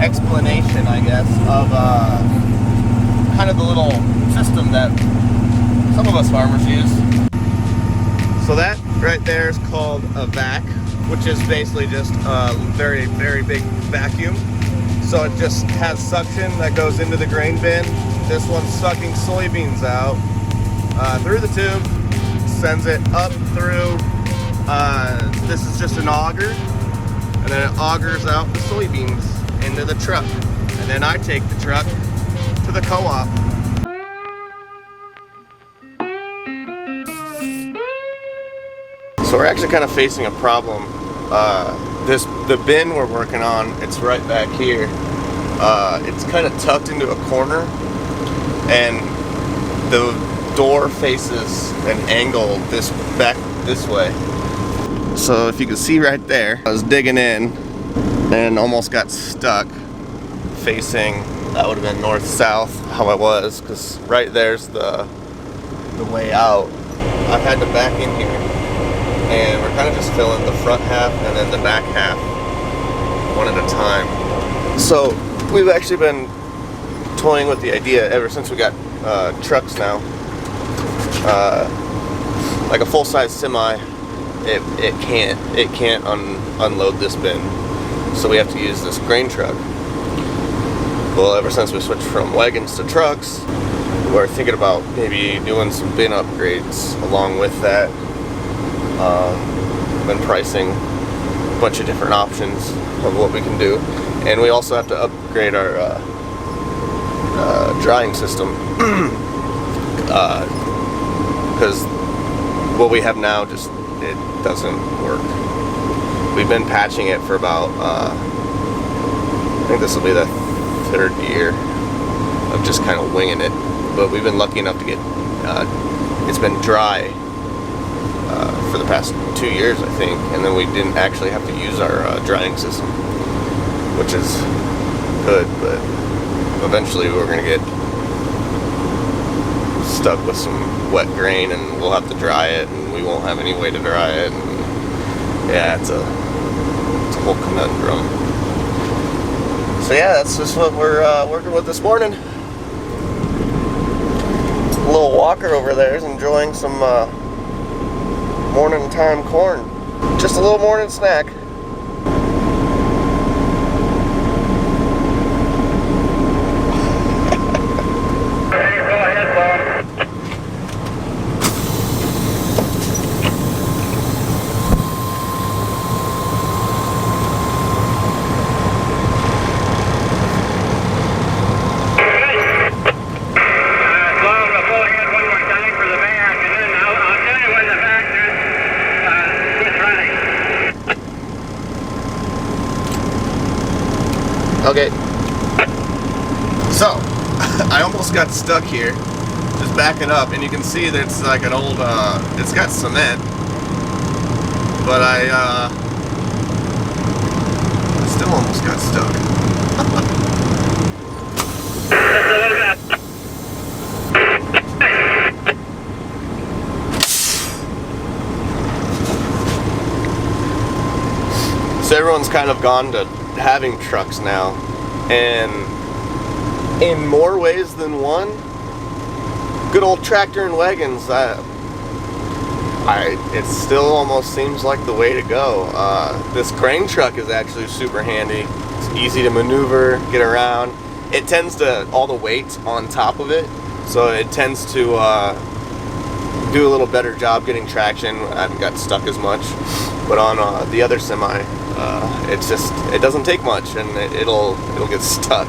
Explanation, I guess, of kind of the little system that some of us farmers use. So that right there is called a vac, which is basically just a very, very big vacuum. So it just has suction that goes into the grain bin. This one's sucking soybeans out through the tube, sends it up through. This is just an auger, and then it augers out the soybeans into the truck, and then I take the truck to the co-op. So we're actually kind of facing a problem. The bin we're working on, it's right back here. It's kind of tucked into a corner, and the door faces an angle back this way. So if you can see right there, I was digging in and almost got stuck facing, that would have been north-south how I was, because right there's the way out. I've had to back in here, and we're kind of just filling the front half and then the back half one at a time. So we've actually been toying with the idea ever since we got trucks now. Like a full-size semi, it can't unload this bin. So we have to use this grain truck. Well, ever since we switched from wagons to trucks, we're thinking about maybe doing some bin upgrades along with that. Been pricing a bunch of different options of what we can do. And we also have to upgrade our drying system. Because what we have now it doesn't work. We've been patching it for about, I think this will be the third year of just kind of winging it. But we've been lucky enough to get, it's been dry for the past 2 years, I think. And then we didn't actually have to use our drying system, which is good, but eventually we're going to get stuck with some wet grain and we'll have to dry it and we won't have any way to dry it. And yeah, it's a whole conundrum. So yeah, that's just what we're working with this morning. Little Walker over there is enjoying some morning time corn. Just a little morning snack. Okay, so I almost got stuck here, just backing up, and you can see that it's like an old, it's got cement, but I still almost got stuck. So everyone's kind of gone to having trucks now, and in more ways than one, good old tractor and wagons, it still almost seems like the way to go. This grain truck is actually super handy. It's easy to maneuver, get around. It tends to, all the weight on top of it, so it tends to do a little better job getting traction. I haven't got stuck as much, but on the other semi, it doesn't take much, and it'll get stuck,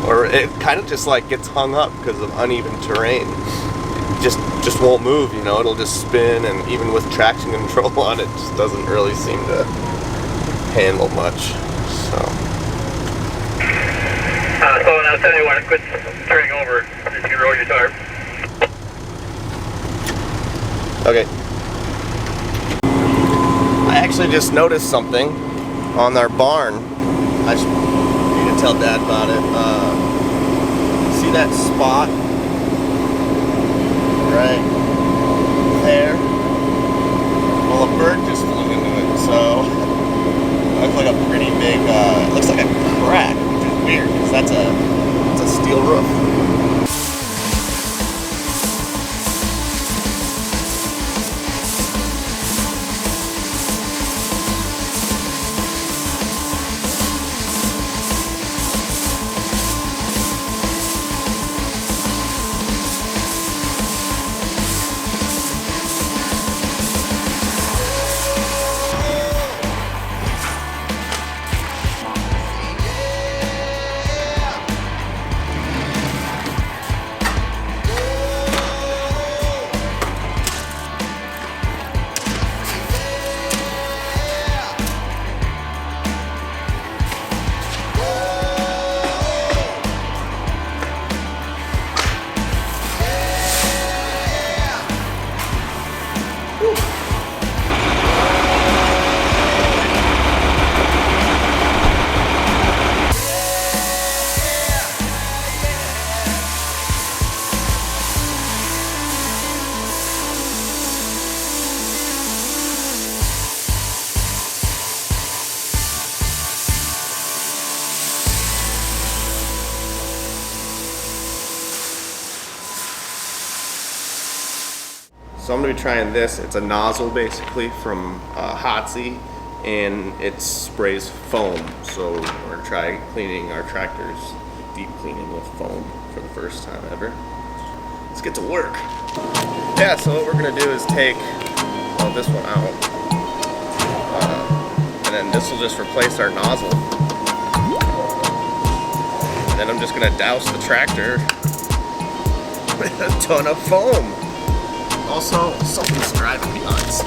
or it kind of just like gets hung up because of uneven terrain. It just won't move, you know. It'll just spin, and even with traction control on, it just doesn't really seem to handle much. So I'll tell you when it quits turning over, if you roll your tarp. Okay. I actually just noticed something on our barn. I need to tell Dad about it. See that spot right there? Well, a bird just flew into it, so it looks like a pretty big, it looks like a crack, which is weird, because that's a steel roof. So I'm going to be trying this. It's a nozzle basically from Hotsy, and it sprays foam. So we're going to try cleaning our tractors, deep cleaning with foam for the first time ever. Let's get to work. Yeah, so what we're going to do is take this one out, and then this will just replace our nozzle. And then I'm just going to douse the tractor with a ton of foam. Also, something's driving me nuts.